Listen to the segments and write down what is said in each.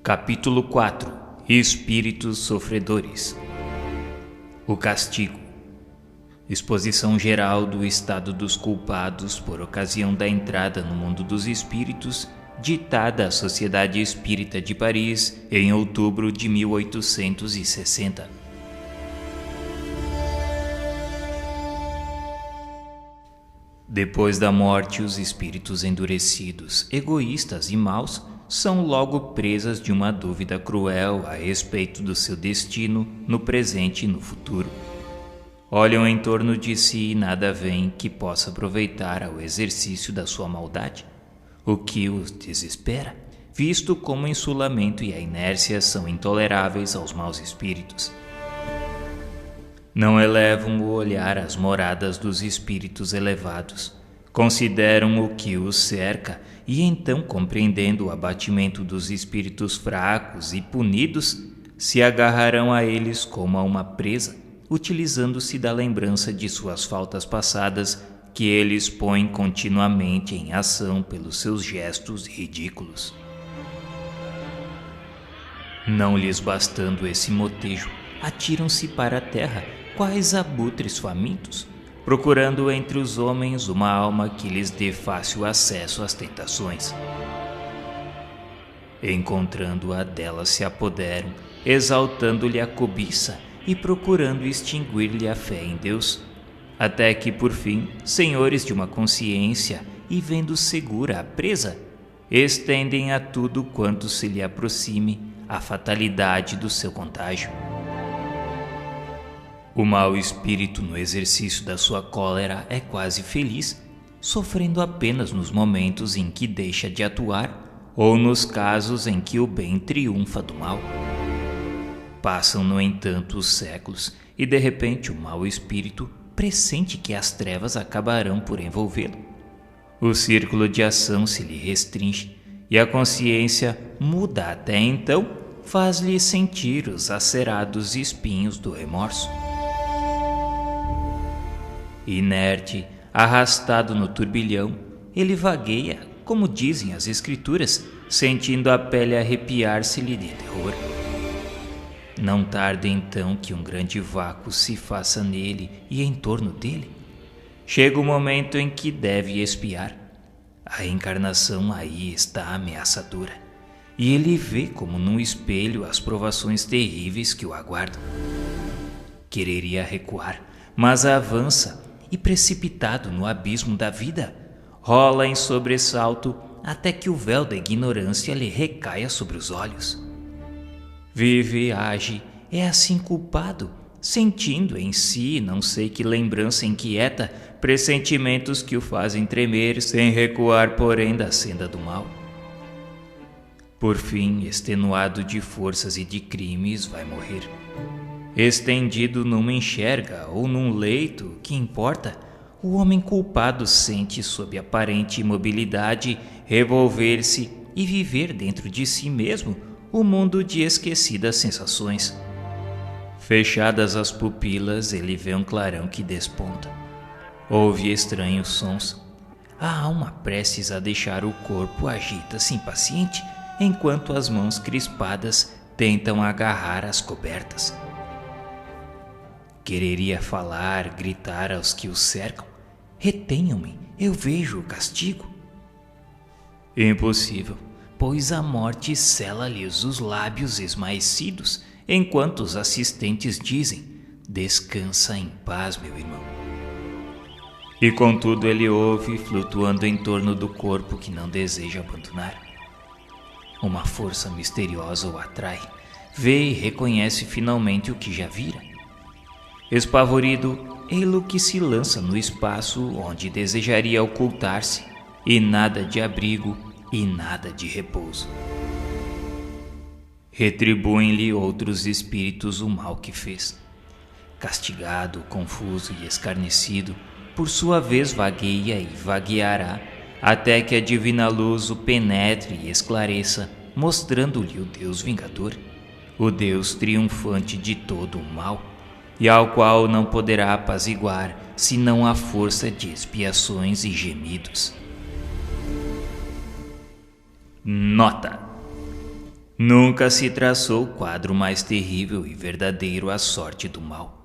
Capítulo 4 Espíritos Sofredores. O Castigo. Exposição geral do estado dos culpados por ocasião da entrada no mundo dos espíritos, ditada à Sociedade Espírita de Paris em outubro de 1860. Depois da morte, os espíritos endurecidos, egoístas e maus são logo presas de uma dúvida cruel a respeito do seu destino no presente e no futuro. Olham em torno de si e nada veem que possa aproveitar ao exercício da sua maldade, o que os desespera, visto como o insulamento e a inércia são intoleráveis aos maus espíritos. Não elevam o olhar às moradas dos espíritos elevados, consideram o que os cerca e então, compreendendo o abatimento dos espíritos fracos e punidos, se agarrarão a eles como a uma presa, utilizando-se da lembrança de suas faltas passadas que eles põem continuamente em ação pelos seus gestos ridículos. Não lhes bastando esse motejo, atiram-se para a terra, quais abutres famintos, procurando entre os homens uma alma que lhes dê fácil acesso às tentações. Encontrando-a, dela se apoderam, exaltando-lhe a cobiça e procurando extinguir-lhe a fé em Deus, até que, por fim, senhores de uma consciência e vendo segura a presa, estendem a tudo quanto se lhe aproxime a fatalidade do seu contágio. O mau espírito, no exercício da sua cólera, é quase feliz, sofrendo apenas nos momentos em que deixa de atuar ou nos casos em que o bem triunfa do mal. Passam, no entanto, os séculos e, de repente, o mau espírito pressente que as trevas acabarão por envolvê-lo. O círculo de ação se lhe restringe e a consciência, muda até então, faz-lhe sentir os acerados espinhos do remorso. Inerte, arrastado no turbilhão, ele vagueia, como dizem as escrituras, sentindo a pele arrepiar-se-lhe de terror. Não tarda então que um grande vácuo se faça nele e em torno dele. Chega o momento em que deve expiar. A encarnação aí está ameaçadora, e ele vê como num espelho as provações terríveis que o aguardam. Quereria recuar, mas avança e, precipitado no abismo da vida, rola em sobressalto até que o véu da ignorância lhe recaia sobre os olhos. Vive e age, é assim culpado, sentindo em si não sei que lembrança inquieta, pressentimentos que o fazem tremer, sem recuar, porém, da senda do mal. Por fim, extenuado de forças e de crimes, vai morrer. Estendido numa enxerga ou num leito, que importa, o homem culpado sente, sob aparente imobilidade, revolver-se e viver dentro de si mesmo o mundo de esquecidas sensações. Fechadas as pupilas, ele vê um clarão que desponta. Ouve estranhos sons. A alma, prestes a deixar o corpo, agita-se impaciente, enquanto as mãos crispadas tentam agarrar as cobertas. Quereria falar, gritar aos que o cercam: retenham-me, eu vejo o castigo. Impossível, pois a morte sela-lhes os lábios esmaecidos, enquanto os assistentes dizem: descansa em paz, meu irmão. E contudo ele ouve, flutuando em torno do corpo que não deseja abandonar. Uma força misteriosa o atrai, vê e reconhece finalmente o que já vira. Espavorido, ei-lo que se lança no espaço onde desejaria ocultar-se, e nada de abrigo e nada de repouso. Retribuem-lhe outros espíritos o mal que fez. Castigado, confuso e escarnecido, por sua vez vagueia e vagueará, até que a divina luz o penetre e esclareça, mostrando-lhe o Deus vingador, o Deus triunfante de todo o mal, e ao qual não poderá apaziguar senão a força de expiações e gemidos. Nota: Nunca se traçou quadro mais terrível e verdadeiro à sorte do mal.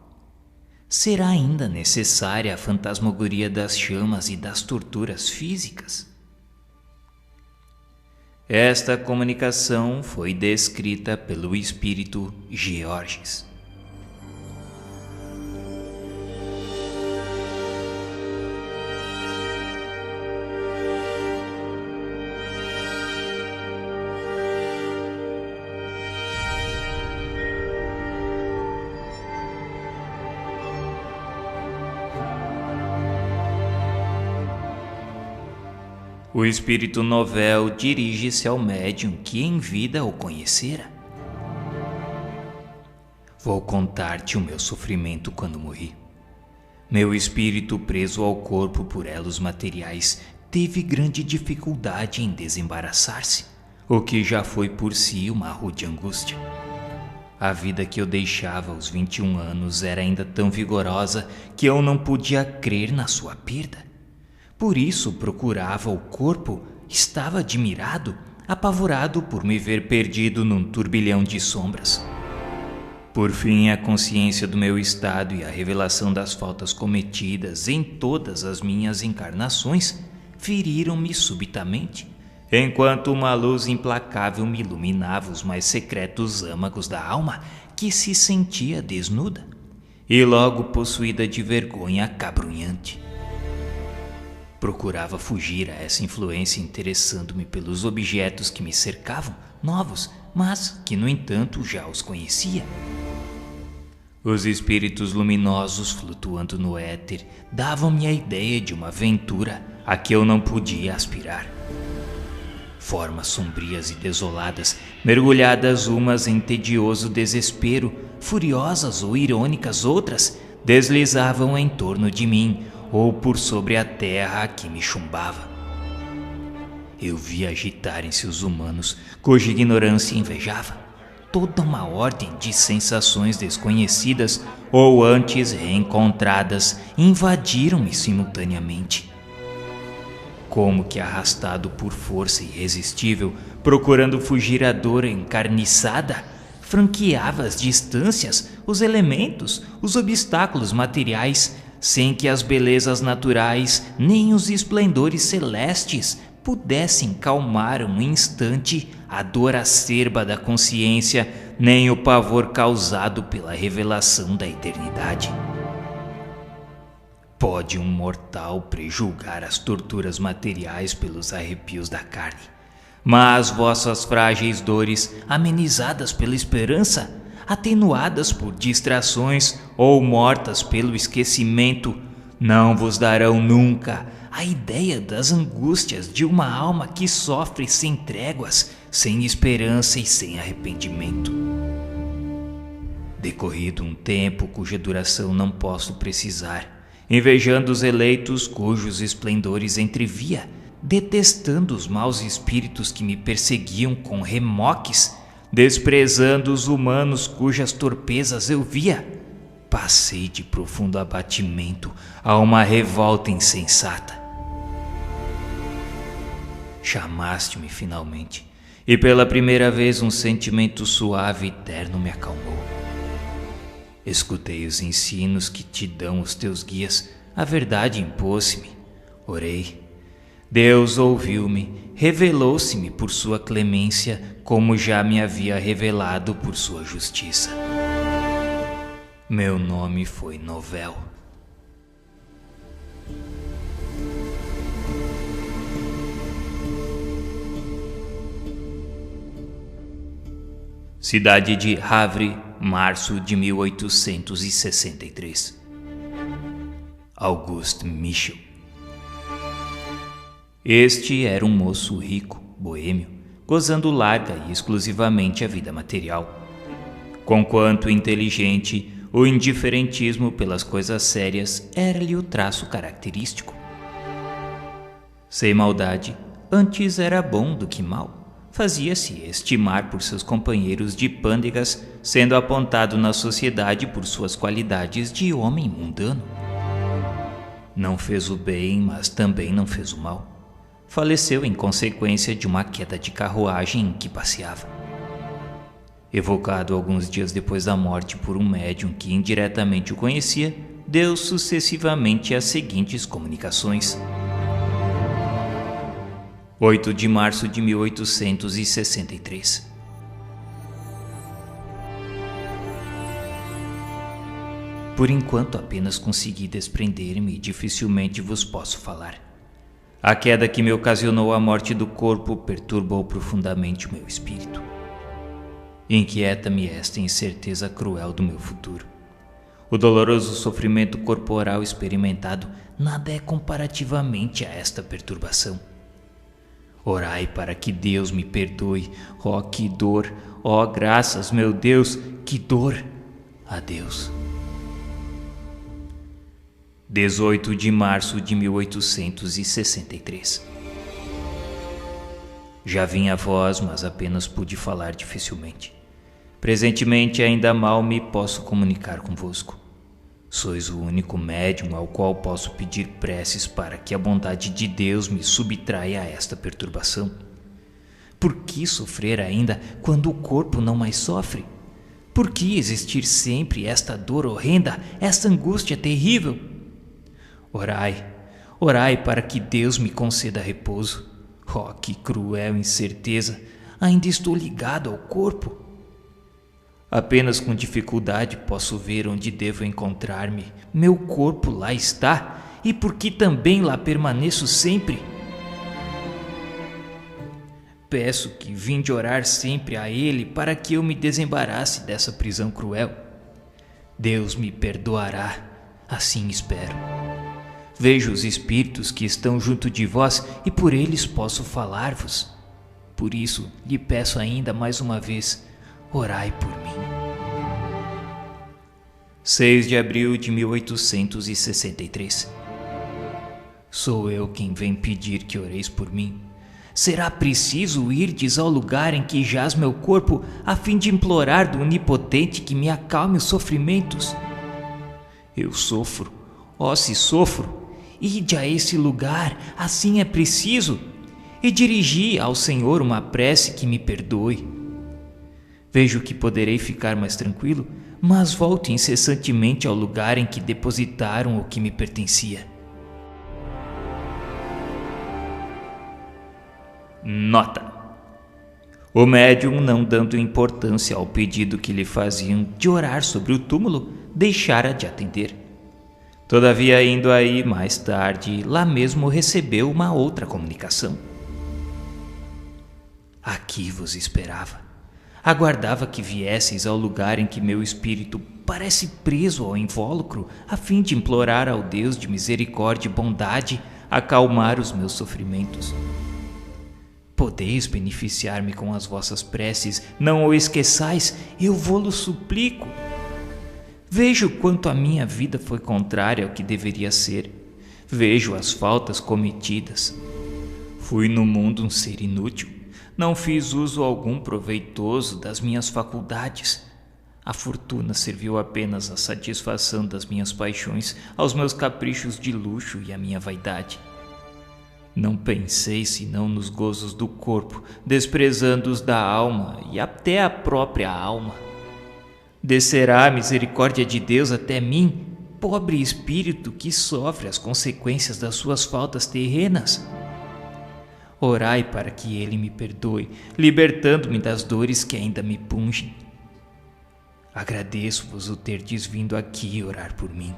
Será ainda necessária a fantasmagoria das chamas e das torturas físicas? Esta comunicação foi descrita pelo espírito Georges. O espírito Novel dirige-se ao médium que em vida o conhecera. Vou contar-te o meu sofrimento quando morri. Meu espírito, preso ao corpo por elos materiais, teve grande dificuldade em desembaraçar-se, o que já foi por si uma rude angústia. A vida que eu deixava aos 21 anos era ainda tão vigorosa que eu não podia crer na sua perda. Por isso procurava o corpo, estava admirado, apavorado por me ver perdido num turbilhão de sombras. Por fim, a consciência do meu estado e a revelação das faltas cometidas em todas as minhas encarnações feriram-me subitamente, enquanto uma luz implacável me iluminava os mais secretos âmagos da alma que se sentia desnuda e logo possuída de vergonha acabrunhante. Procurava fugir a essa influência interessando-me pelos objetos que me cercavam, novos, mas que, no entanto, já os conhecia. Os espíritos luminosos flutuando no éter davam-me a ideia de uma aventura a que eu não podia aspirar. Formas sombrias e desoladas, mergulhadas umas em tedioso desespero, furiosas ou irônicas outras, deslizavam em torno de mim, ou por sobre a terra que me chumbava. Eu via agitarem-se os humanos, cuja ignorância invejava. Toda uma ordem de sensações desconhecidas ou antes reencontradas invadiram-me simultaneamente. Como que arrastado por força irresistível, procurando fugir à dor encarniçada, franqueava as distâncias, os elementos, os obstáculos materiais, sem que as belezas naturais nem os esplendores celestes pudessem calmar um instante a dor acerba da consciência, nem o pavor causado pela revelação da eternidade. Pode um mortal prejulgar as torturas materiais pelos arrepios da carne, mas vossas frágeis dores, amenizadas pela esperança, atenuadas por distrações ou mortas pelo esquecimento, não vos darão nunca a ideia das angústias de uma alma que sofre sem tréguas, sem esperança e sem arrependimento. Decorrido um tempo cuja duração não posso precisar, invejando os eleitos cujos esplendores entrevia, detestando os maus espíritos que me perseguiam com remoques, desprezando os humanos cujas torpezas eu via, passei de profundo abatimento a uma revolta insensata. Chamaste-me finalmente, e pela primeira vez um sentimento suave e terno me acalmou. Escutei os ensinos que te dão os teus guias, a verdade impôs-se-me. Orei. Deus ouviu-me, revelou-se-me por sua clemência, como já me havia revelado por sua justiça. Meu nome foi Novel. Cidade de Havre, março de 1863. Auguste Michel. Este era um moço rico, boêmio, gozando larga e exclusivamente a vida material. Conquanto inteligente, o indiferentismo pelas coisas sérias era-lhe o traço característico. Sem maldade, antes era bom do que mal. Fazia-se estimar por seus companheiros de pândegas, sendo apontado na sociedade por suas qualidades de homem mundano. Não fez o bem, mas também não fez o mal. Faleceu em consequência de uma queda de carruagem em que passeava. Evocado alguns dias depois da morte por um médium que indiretamente o conhecia, deu sucessivamente as seguintes comunicações. 8 de março de 1863. Por enquanto apenas consegui desprender-me e dificilmente vos posso falar. A queda que me ocasionou a morte do corpo perturbou profundamente o meu espírito. Inquieta-me esta incerteza cruel do meu futuro. O doloroso sofrimento corporal experimentado nada é comparativamente a esta perturbação. Orai para que Deus me perdoe. Oh, que dor! Oh, graças, meu Deus, que dor! Adeus. 18 de março de 1863. Já vinha a voz, mas apenas pude falar dificilmente. Presentemente ainda mal me posso comunicar convosco. Sois o único médium ao qual posso pedir preces para que a bondade de Deus me subtraia a esta perturbação. Por que sofrer ainda quando o corpo não mais sofre? Por que existir sempre esta dor horrenda, esta angústia terrível? Orai, orai para que Deus me conceda repouso. Oh, que cruel incerteza! Ainda estou ligado ao corpo. Apenas com dificuldade posso ver onde devo encontrar-me. Meu corpo lá está, e por que também lá permaneço sempre? Peço que vinde orar sempre a Ele para que eu me desembarace dessa prisão cruel. Deus me perdoará, assim espero. Vejo os espíritos que estão junto de vós e por eles posso falar-vos. Por isso, lhe peço ainda mais uma vez, orai por mim. 6 de abril de 1863. Sou eu quem vem pedir que oreis por mim. Será preciso irdes ao lugar em que jaz meu corpo a fim de implorar do Onipotente que me acalme os sofrimentos? Eu sofro, ó se sofro. Ide a esse lugar, assim é preciso, e dirigi ao Senhor uma prece que me perdoe. Vejo que poderei ficar mais tranquilo, mas volto incessantemente ao lugar em que depositaram o que me pertencia. Nota: o médium, não dando importância ao pedido que lhe faziam de orar sobre o túmulo, deixara de atender. Todavia, indo aí mais tarde, lá mesmo recebeu uma outra comunicação. Aqui vos esperava. Aguardava que viesseis ao lugar em que meu espírito parece preso ao invólucro, a fim de implorar ao Deus de misericórdia e bondade acalmar os meus sofrimentos. Podeis beneficiar-me com as vossas preces, não o esqueçais, eu vô-lo suplico. Vejo quanto a minha vida foi contrária ao que deveria ser. Vejo as faltas cometidas. Fui no mundo um ser inútil. Não fiz uso algum proveitoso das minhas faculdades. A fortuna serviu apenas à satisfação das minhas paixões, aos meus caprichos de luxo e à minha vaidade. Não pensei senão nos gozos do corpo, desprezando-os da alma e até a própria alma. Descerá a misericórdia de Deus até mim, pobre espírito que sofre as consequências das suas faltas terrenas? Orai para que Ele me perdoe, libertando-me das dores que ainda me pungem. Agradeço-vos o terdes vindo aqui orar por mim.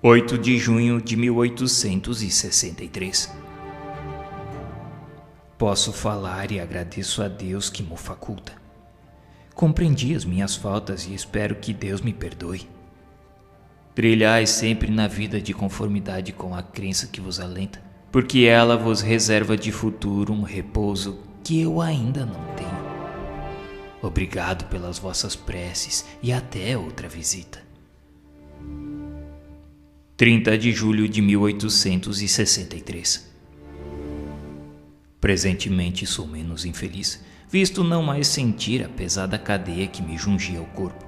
8 de junho de 1863. Posso falar e agradeço a Deus que mo faculta. Compreendi as minhas faltas e espero que Deus me perdoe. Trilhai sempre na vida de conformidade com a crença que vos alenta, porque ela vos reserva de futuro um repouso que eu ainda não tenho. Obrigado pelas vossas preces e até outra visita. 30 de julho de 1863. Presentemente sou menos infeliz, visto não mais sentir a pesada cadeia que me jungia ao corpo.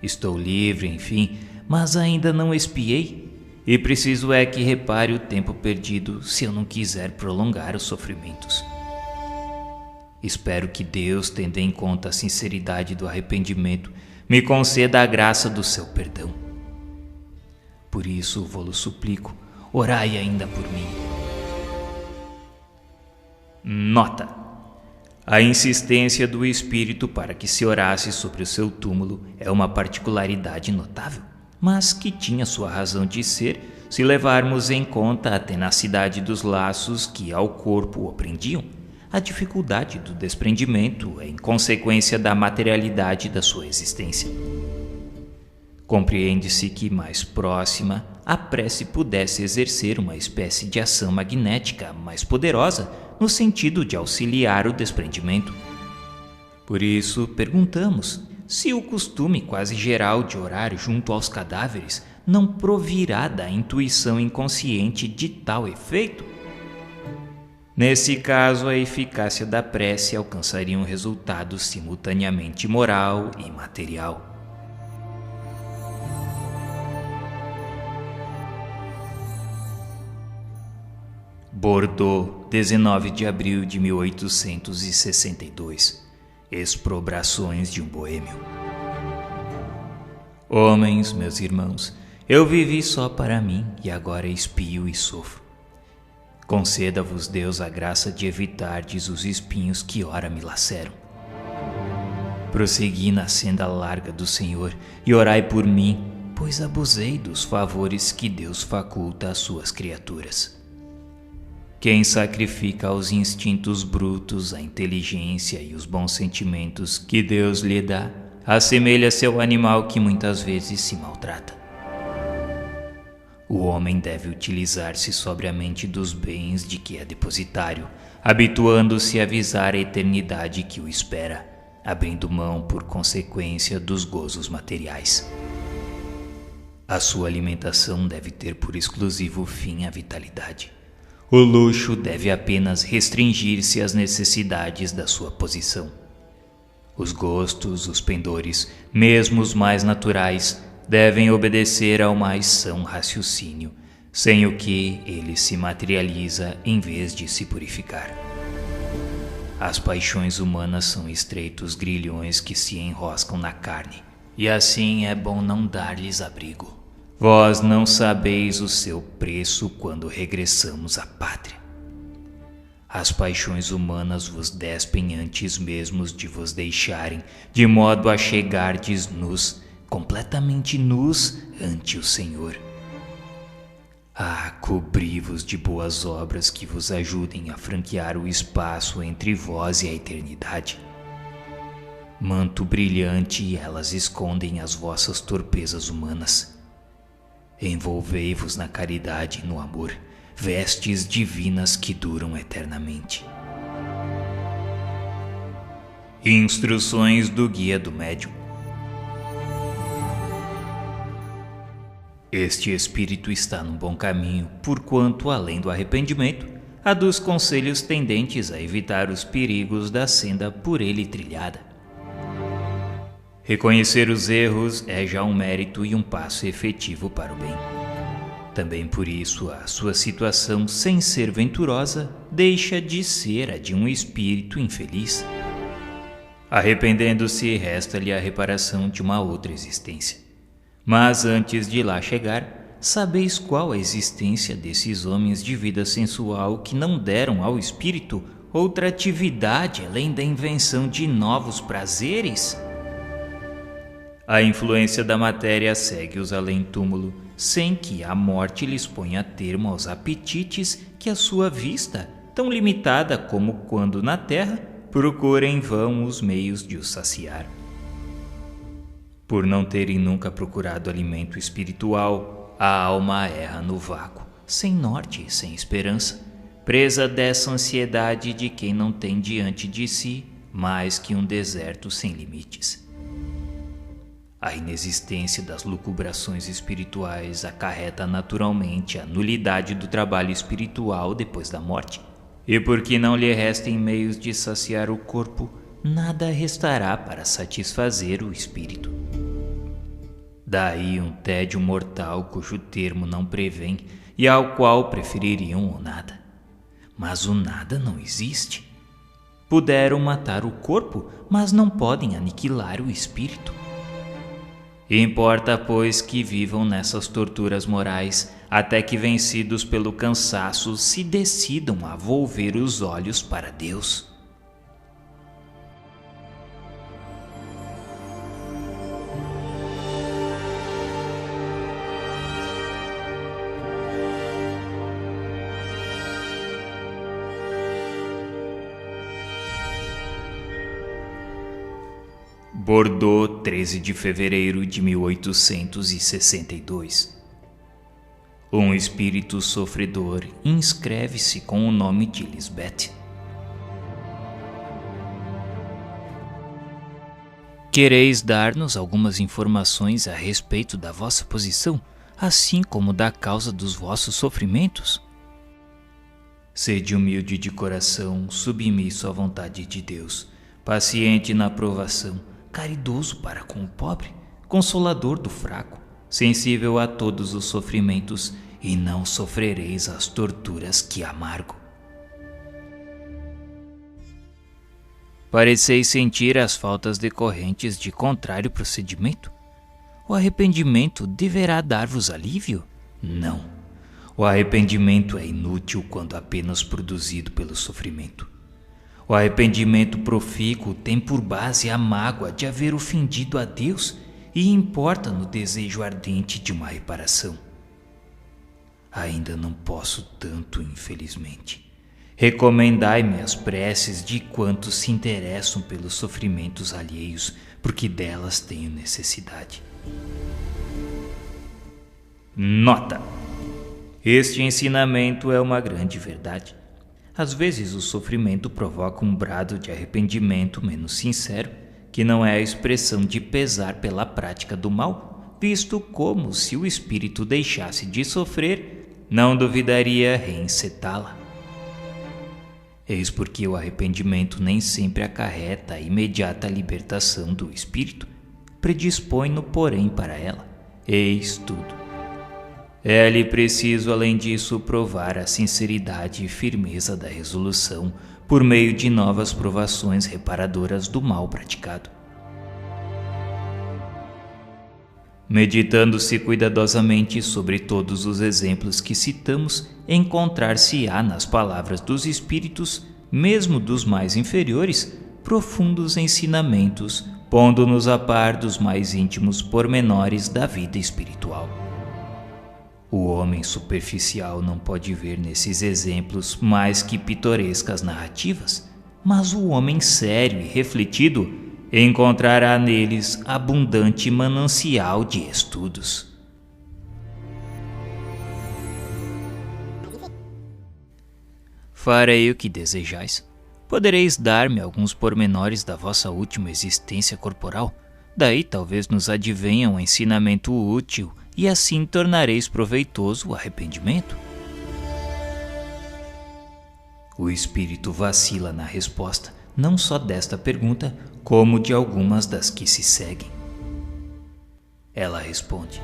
Estou livre, enfim, mas ainda não expiei, e preciso é que repare o tempo perdido se eu não quiser prolongar os sofrimentos. Espero que Deus, tendo em conta a sinceridade do arrependimento, me conceda a graça do seu perdão. Por isso vou-lo suplico, orai ainda por mim. Nota: a insistência do Espírito para que se orasse sobre o seu túmulo é uma particularidade notável, mas que tinha sua razão de ser se levarmos em conta a tenacidade dos laços que ao corpo o prendiam, a dificuldade do desprendimento em consequência da materialidade da sua existência. Compreende-se que, mais próxima, a prece pudesse exercer uma espécie de ação magnética mais poderosa no sentido de auxiliar o desprendimento. Por isso, perguntamos se o costume quase geral de orar junto aos cadáveres não provirá da intuição inconsciente de tal efeito. Nesse caso, a eficácia da prece alcançaria um resultado simultaneamente moral e material. Bordeaux, 19 de abril de 1862. Exprobrações de um boêmio. Homens, meus irmãos, eu vivi só para mim e agora expio e sofro. Conceda-vos Deus a graça de evitardes os espinhos que ora me laceram. Prossegui na senda larga do Senhor e orai por mim, pois abusei dos favores que Deus faculta às suas criaturas. Quem sacrifica aos instintos brutos a inteligência e os bons sentimentos que Deus lhe dá, assemelha-se ao animal que muitas vezes se maltrata. O homem deve utilizar-se sobriamente dos bens de que é depositário, habituando-se a visar a eternidade que o espera, abrindo mão por consequência dos gozos materiais. A sua alimentação deve ter por exclusivo fim a vitalidade. O luxo deve apenas restringir-se às necessidades da sua posição. Os gostos, os pendores, mesmo os mais naturais, devem obedecer ao mais são raciocínio, sem o que ele se materializa em vez de se purificar. As paixões humanas são estreitos grilhões que se enroscam na carne, e assim é bom não dar-lhes abrigo. Vós não sabeis o seu preço quando regressamos à pátria. As paixões humanas vos despem antes mesmo de vos deixarem, de modo a chegardes nus, completamente nus ante o Senhor. Cobri-vos de boas obras que vos ajudem a franquear o espaço entre vós e a eternidade. Manto brilhante elas escondem as vossas torpezas humanas. Envolvei-vos na caridade e no amor, vestes divinas que duram eternamente. Instruções do Guia do Médium. Este espírito está num bom caminho, porquanto, além do arrependimento, aduz conselhos tendentes a evitar os perigos da senda por ele trilhada. Reconhecer os erros é já um mérito e um passo efetivo para o bem. Também por isso, a sua situação, sem ser venturosa, deixa de ser a de um espírito infeliz. Arrependendo-se, resta-lhe a reparação de uma outra existência. Mas antes de lá chegar, sabeis qual a existência desses homens de vida sensual que não deram ao espírito outra atividade além da invenção de novos prazeres? A influência da matéria segue-os além-túmulo, sem que a morte lhes ponha termo aos apetites que a sua vista, tão limitada como quando na terra, procura em vão os meios de os saciar. Por não terem nunca procurado alimento espiritual, a alma erra no vácuo, sem norte e sem esperança, presa dessa ansiedade de quem não tem diante de si mais que um deserto sem limites. A inexistência das lucubrações espirituais acarreta naturalmente a nulidade do trabalho espiritual depois da morte. E porque não lhe restem meios de saciar o corpo, nada restará para satisfazer o espírito. Daí um tédio mortal cujo termo não prevém e ao qual prefeririam o nada. Mas o nada não existe. Puderam matar o corpo, mas não podem aniquilar o espírito. Importa, pois, que vivam nessas torturas morais, até que, vencidos pelo cansaço, se decidam a volver os olhos para Deus. Bordeaux, 13 de fevereiro de 1862. Um espírito sofredor inscreve-se com o nome de Lisbeth. Quereis dar-nos algumas informações a respeito da vossa posição, assim como da causa dos vossos sofrimentos? Sede humilde de coração, submisso à vontade de Deus, paciente na provação, caridoso para com o pobre, consolador do fraco, sensível a todos os sofrimentos, e não sofrereis as torturas que amargo. Pareceis sentir as faltas decorrentes de contrário procedimento? O arrependimento deverá dar-vos alívio? Não. O arrependimento é inútil quando apenas produzido pelo sofrimento. O arrependimento profícuo tem por base a mágoa de haver ofendido a Deus e importa no desejo ardente de uma reparação. Ainda não posso tanto, infelizmente. Recomendai-me as preces de quantos se interessam pelos sofrimentos alheios, porque delas tenho necessidade. Nota: este ensinamento é uma grande verdade. Às vezes o sofrimento provoca um brado de arrependimento menos sincero, que não é a expressão de pesar pela prática do mal, visto como, se o espírito deixasse de sofrer, não duvidaria reencetá-la. Eis porque o arrependimento nem sempre acarreta a imediata libertação do espírito, predispõe-no, porém, para ela. Eis tudo. É-lhe preciso, além disso, provar a sinceridade e firmeza da resolução por meio de novas provações reparadoras do mal praticado. Meditando-se cuidadosamente sobre todos os exemplos que citamos, encontrar-se-á nas palavras dos espíritos, mesmo dos mais inferiores, profundos ensinamentos, pondo-nos a par dos mais íntimos pormenores da vida espiritual. O homem superficial não pode ver nesses exemplos mais que pitorescas narrativas, mas o homem sério e refletido encontrará neles abundante manancial de estudos. Farei o que desejais. Podereis dar-me alguns pormenores da vossa última existência corporal? Daí talvez nos advenha um ensinamento útil e assim tornareis proveitoso o arrependimento. O espírito vacila na resposta, não só desta pergunta, como de algumas das que se seguem. Ela responde: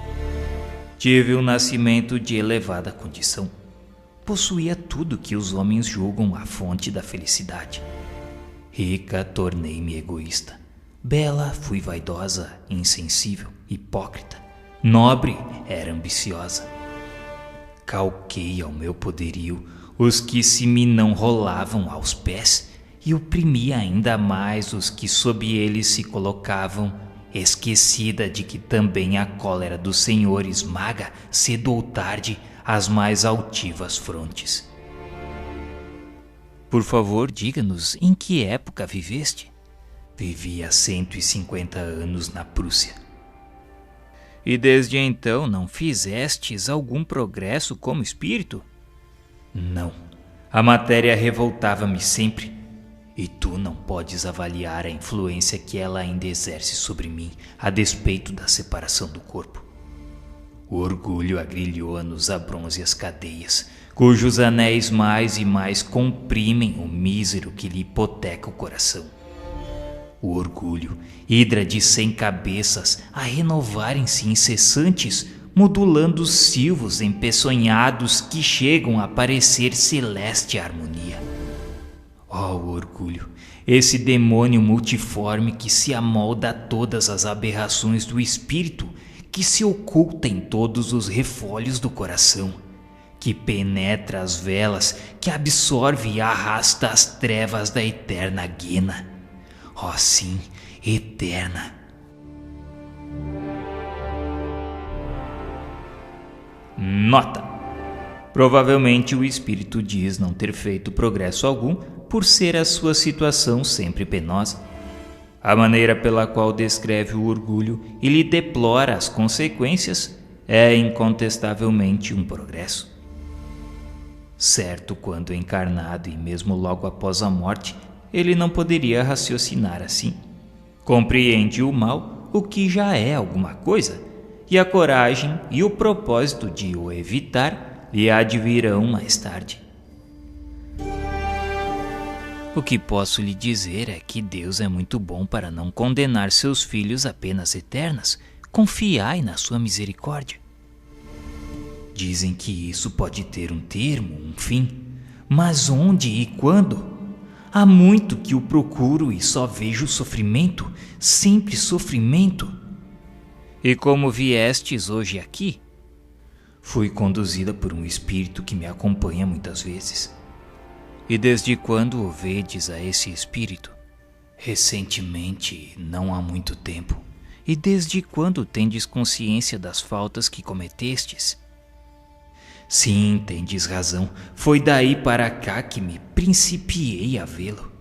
tive um nascimento de elevada condição. Possuía tudo que os homens julgam a fonte da felicidade. Rica, tornei-me egoísta. Bela, fui vaidosa, insensível, hipócrita. Nobre, era ambiciosa. Calquei ao meu poderio os que se me não rolavam aos pés e oprimia ainda mais os que sob eles se colocavam, esquecida de que também a cólera do Senhor esmaga, cedo ou tarde, as mais altivas frontes. Por favor, diga-nos em que época viveste? Vivi há 150 anos na Prússia. E desde então não fizestes algum progresso como espírito? Não. A matéria revoltava-me sempre. E tu não podes avaliar a influência que ela ainda exerce sobre mim, a despeito da separação do corpo. O orgulho agrilhoa-nos a brônzeas cadeias, cujos anéis mais e mais comprimem o mísero que lhe hipoteca o coração. O orgulho, hidra de 100 cabeças, a renovarem-se incessantes, modulando os silvos empeçonhados que chegam a parecer celeste harmonia. Ó orgulho, esse demônio multiforme que se amolda a todas as aberrações do espírito, que se oculta em todos os refolhos do coração, que penetra as velas, que absorve e arrasta as trevas da eterna guena. Ó sim, eterna. Nota: provavelmente o espírito diz não ter feito progresso algum por ser a sua situação sempre penosa. A maneira pela qual descreve o orgulho e lhe deplora as consequências é incontestavelmente um progresso. Certo, quando encarnado e mesmo logo após a morte, ele não poderia raciocinar assim. Compreende o mal, o que já é alguma coisa, e a coragem e o propósito de o evitar lhe advirão mais tarde. O que posso lhe dizer é que Deus é muito bom para não condenar seus filhos a penas eternas. Confiai na sua misericórdia. Dizem que isso pode ter um termo, um fim. Mas onde e quando? Há muito que o procuro e só vejo sofrimento, sempre sofrimento. E como viestes hoje aqui? Fui conduzida por um espírito que me acompanha muitas vezes. E desde quando o vedes a esse espírito? Recentemente, não há muito tempo. E desde quando tendes consciência das faltas que cometestes? Sim, tendes razão. Foi daí para cá que me principiei a vê-lo.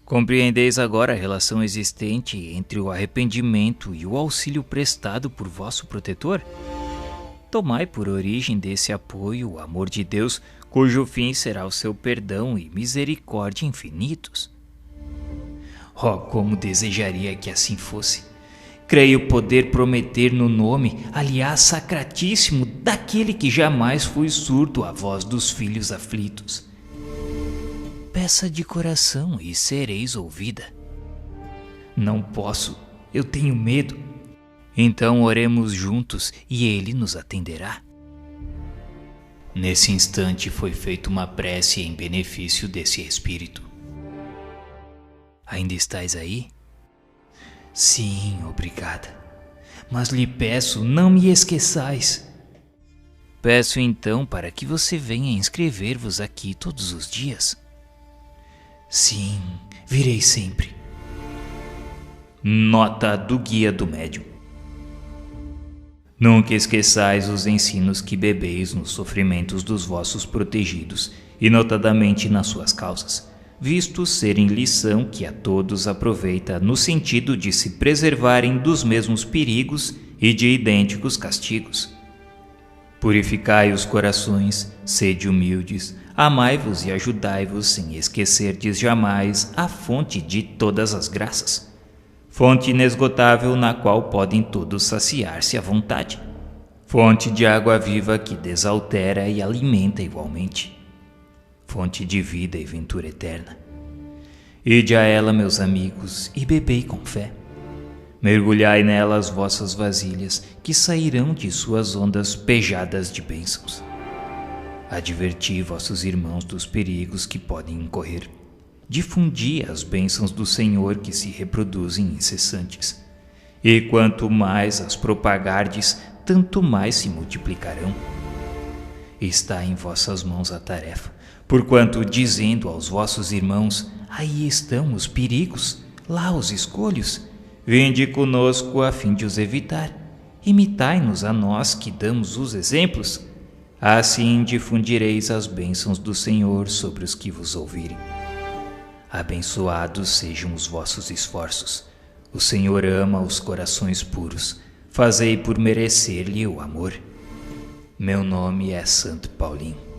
Compreendeis agora a relação existente entre o arrependimento e o auxílio prestado por vosso protetor? Tomai por origem desse apoio o amor de Deus, cujo fim será o seu perdão e misericórdia infinitos. Oh, como desejaria que assim fosse! Creio poder prometer no nome, aliás sacratíssimo, daquele que jamais foi surdo à voz dos filhos aflitos. Peça de coração e sereis ouvida. Não posso, eu tenho medo. Então oremos juntos e ele nos atenderá. Nesse instante foi feita uma prece em benefício desse espírito. Ainda estais aí? Sim, obrigada. Mas lhe peço, não me esqueçais. Peço então para que você venha inscrever-vos aqui todos os dias. Sim, virei sempre. Nota do Guia do Médium. Nunca esqueçais os ensinos que bebeis nos sofrimentos dos vossos protegidos, e notadamente nas suas causas, visto serem lição que a todos aproveita no sentido de se preservarem dos mesmos perigos e de idênticos castigos. Purificai os corações, sede humildes, amai-vos e ajudai-vos sem esquecerdes jamais a fonte de todas as graças, fonte inesgotável na qual podem todos saciar-se à vontade, fonte de água viva que desaltera e alimenta igualmente, fonte de vida e ventura eterna. Ide a ela, meus amigos, e bebei com fé. Mergulhai nela as vossas vasilhas, que sairão de suas ondas pejadas de bênçãos. Adverti vossos irmãos dos perigos que podem incorrer. Difundi as bênçãos do Senhor que se reproduzem incessantes. E quanto mais as propagardes, tanto mais se multiplicarão. Está em vossas mãos a tarefa, porquanto, dizendo aos vossos irmãos, aí estão os perigos, lá os escolhos, vinde conosco a fim de os evitar. Imitai-nos a nós que damos os exemplos. Assim difundireis as bênçãos do Senhor sobre os que vos ouvirem. Abençoados sejam os vossos esforços. O Senhor ama os corações puros. Fazei por merecer-lhe o amor. Meu nome é Santo Paulinho.